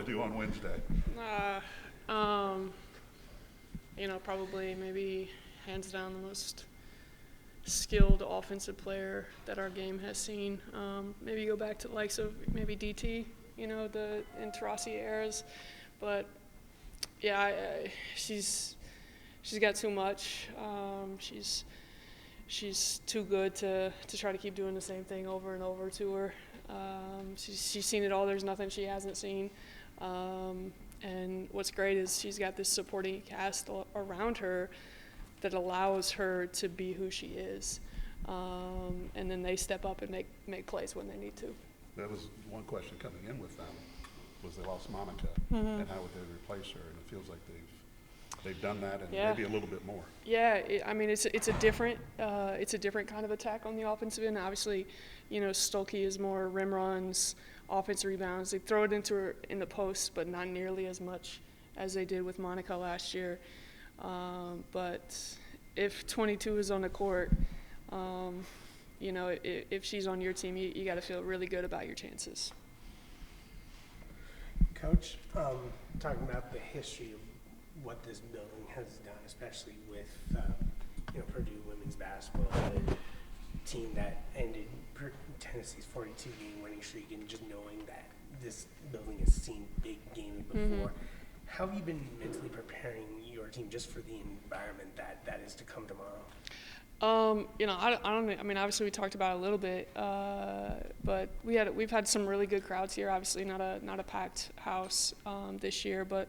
do on Wednesday? Probably maybe hands down the most skilled offensive player that our game has seen. Maybe go back to the likes of maybe DT, the in Tarasi eras. But yeah, she's got too much. She's too good to try to keep doing the same thing over and over to her. She's seen it all. There's nothing she hasn't seen. And what's great is she's got this supporting cast around her that allows her to be who she is. And then they step up and make plays when they need to. That was one question coming in with them, was they lost Monica, and how would they replace her? And it feels like they've done that, and maybe a little bit more. Yeah, it's a different kind of attack on the offensive end. Obviously, Stolke is more rim runs, offensive rebounds. They throw it in the post, but not nearly as much as they did with Monica last year. But if 22 is on the court, if she's on your team, you got to feel really good about your chances. Coach, talking about the history of what this building has done, especially with Purdue women's basketball, a team that ended Tennessee's 42-game winning streak, and just knowing that this building has seen big games before. How have you been mentally preparing your team just for the environment that is to come tomorrow? Obviously we talked about it a little bit, but we've had some really good crowds here. Obviously not a packed house this year, but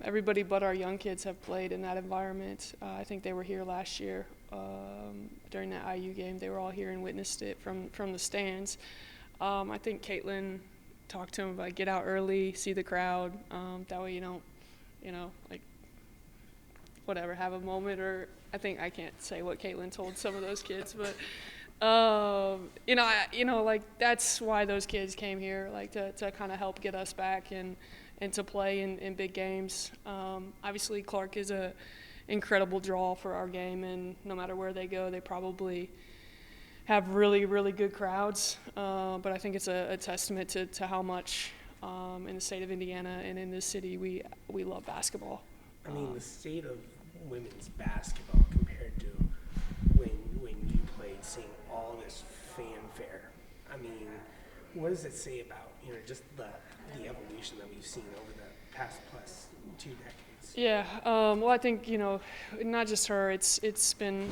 everybody but our young kids have played in that environment. I think they were here last year during that IU game. They were all here and witnessed it from the stands. I think Caitlin talked to them about get out early, see the crowd. That way you don't, have a moment. Or I can't say what Caitlin told some of those kids, but that's why those kids came here, to kind of help get us back and to play in big games. Obviously, Clark is a incredible draw for our game, and no matter where they go, they probably have really, really good crowds. But I think it's a testament to how much in the state of Indiana and in this city we love basketball. The state of women's basketball compared to when you played, seeing all this fanfare. What does it say about just the evolution that we've seen over the past plus 2 decades? Yeah, well, I think not just her. It's been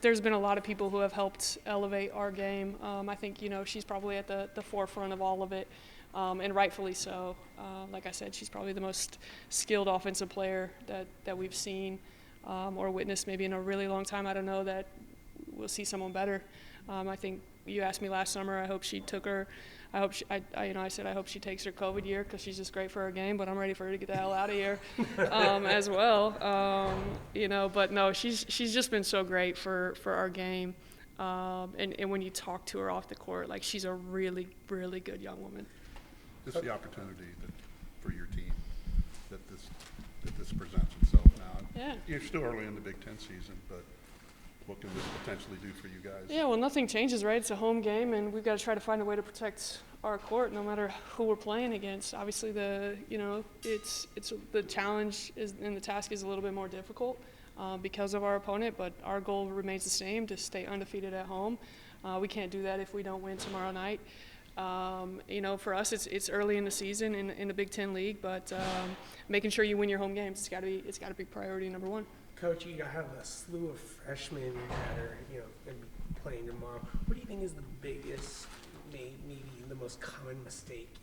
there's been a lot of people who have helped elevate our game. I think she's probably at the forefront of all of it, and rightfully so. Like I said, she's probably the most skilled offensive player that we've seen or witnessed maybe in a really long time. I don't know that we'll see someone better. I think you asked me last summer. I hope she took her. I said I hope she takes her COVID year because she's just great for her game. But I'm ready for her to get the hell out of here as well. But no, she's just been so great for our game. And when you talk to her off the court, she's a really, really good young woman. Just the opportunity for your team that this presents itself now. Yeah. You're still early in the Big Ten season, but what can this potentially do for you guys? Yeah, well, nothing changes, right? It's a home game, and we've got to try to find a way to protect our court, no matter who we're playing against. Obviously, it's the challenge and the task is a little bit more difficult because of our opponent, but our goal remains the same: to stay undefeated at home. We can't do that if we don't win tomorrow night. For us, it's early in the season in the Big Ten League, but making sure you win your home games, it's got to be priority number one. Coach, you have a slew of freshmen that are going to be playing tomorrow. What do you think is the biggest, maybe the most common mistake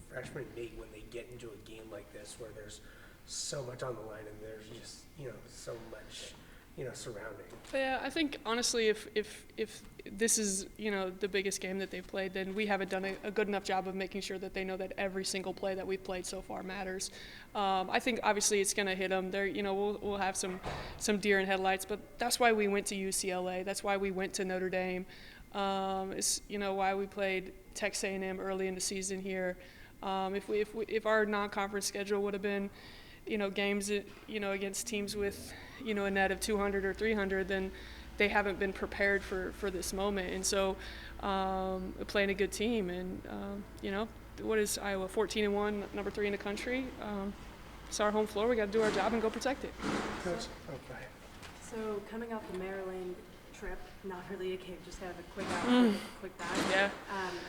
freshmen make when they get into a game like this, where there's so much on the line and there's just so much surrounding? Yeah, I think honestly, if this is the biggest game that they've played, then we haven't done a good enough job of making sure that they know that every single play that we've played so far matters. I think obviously it's going to hit them. There, we'll have some deer in headlights, but that's why we went to UCLA. That's why we went to Notre Dame. It's why we played Texas A&M early in the season here. If our non-conference schedule would have been games against teams with a net of 200 or 300, then they haven't been prepared for this moment. And so playing a good team, and what is Iowa, 14-1, number 3 in the country. It's our home floor. We got to do our job and go protect it. Coach, So coming off the Maryland trip, not really a game, just kind of a quick out, quick back. Yeah.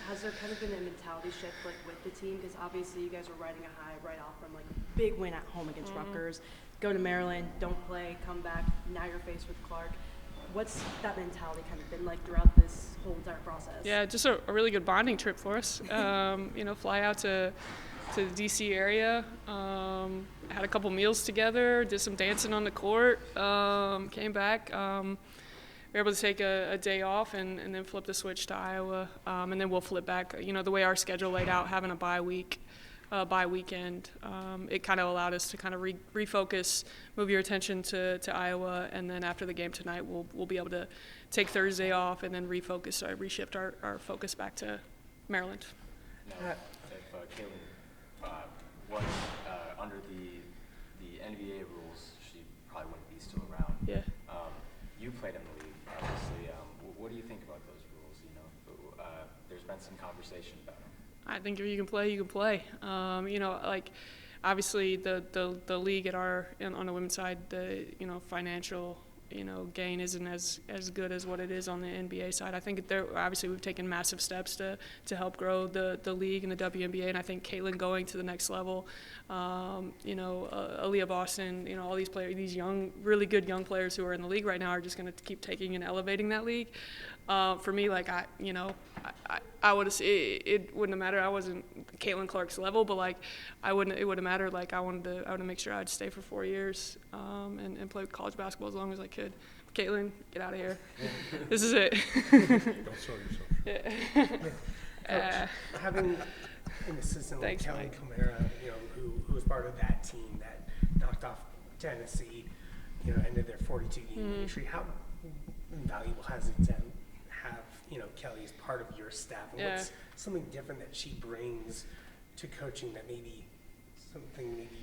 Has there kind of been a mentality shift like with the team? Because obviously you guys were riding a high right off from like a big win at home against Rutgers. Go to Maryland, don't play, come back. Now you're faced with Clark. What's that mentality kind of been like throughout this whole entire process? Yeah, just a really good bonding trip for us. Fly out to the DC area, had a couple meals together, did some dancing on the court, came back. We were able to take a day off and then flip the switch to Iowa, and then we'll flip back. The way our schedule laid out, having a bye weekend, it kind of allowed us to kind of refocus, move your attention to Iowa, and then after the game tonight, we'll be able to take Thursday off and then reshift our focus back to Maryland. Now, if Caitlin was under the NBA rules, she probably wouldn't be still around. Yeah. You played in the league, obviously. What do you think about those rules? There's been some conversation about them. I think if you can play, you can play. Obviously the league on the women's side, the financial gain isn't as good as what it is on the NBA side. I think obviously we've taken massive steps to help grow the league and the WNBA, and I think Caitlin going to the next level, Aaliyah Boston, all these players, these really good young players who are in the league right now are just going to keep taking and elevating that league. For me, I would have. It wouldn't have mattered. I wasn't Caitlin Clark's level, but it wouldn't have mattered. I wanted to make sure I'd stay for 4 years and play college basketball as long as I could. Caitlin, get out of here. This is it. Don't sell yourself. Coach, having an assistant like Thanks, Kelly Mike. Camara, who was part of that team that knocked off Tennessee, ended their 42-game winning streak. How invaluable has it to have Kelly as part of your staff? And Yeah. what's something different that she brings to coaching that maybe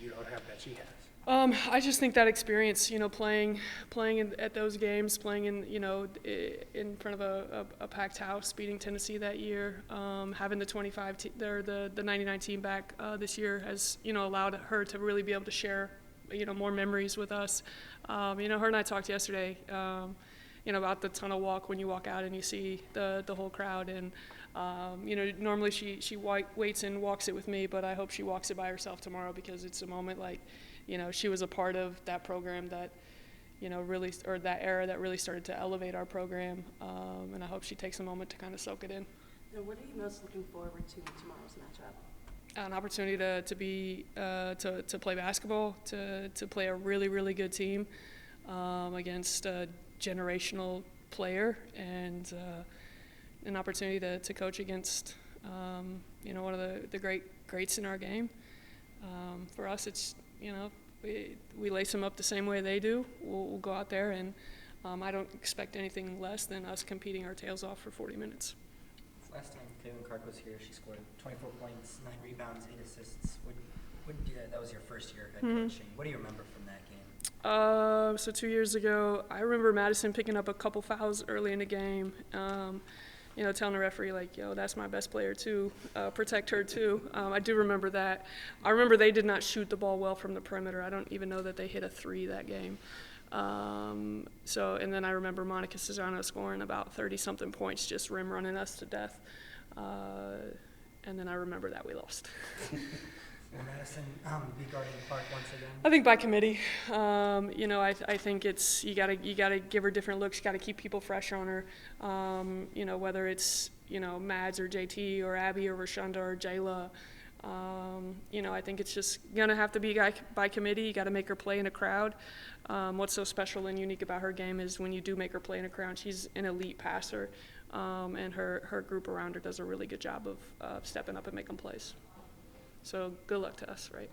you don't have that she has? I just think that experience, playing at those games, playing in front of a packed house, beating Tennessee that year, having the 99 team back this year has allowed her to really be able to share more memories with us. Her and I talked yesterday. About the tunnel walk when you walk out and you see the whole crowd, and normally she waits and walks it with me, but I hope she walks it by herself tomorrow because it's a moment she was a part of that program that really, or that era that really started to elevate our program, and I hope she takes a moment to kind of soak it in. So what are you most looking forward to in tomorrow's matchup? An opportunity to play basketball, to play a really, really good team against a generational player, and an opportunity to coach against one of the greats in our game. For us, it's we lace them up the same way they do. We'll go out there, and I don't expect anything less than us competing our tails off for 40 minutes. Last time Caitlin Clark was here, she scored 24 points, 9 rebounds, 8 assists. That was your first year of head coaching. What do you remember from that game? So 2 years ago, I remember Madison picking up a couple fouls early in the game, telling the referee, that's my best player too, protect her too. I do remember that. I remember they did not shoot the ball well from the perimeter. I don't even know that they hit a 3 that game. And then I remember Monica Cesano scoring about 30-something points, just rim running us to death. And then I remember that we lost. Will Madison be guarding Clark once again? I think by committee. I think it's you gotta give her different looks. You gotta keep people fresh on her. Whether it's Mads or JT or Abby or Rashonda or Jayla. I think it's just gonna have to be by committee. You gotta make her play in a crowd. What's so special and unique about her game is when you do make her play in a crowd, she's an elite passer, and her group around her does a really good job of stepping up and making plays. So good luck to us, right?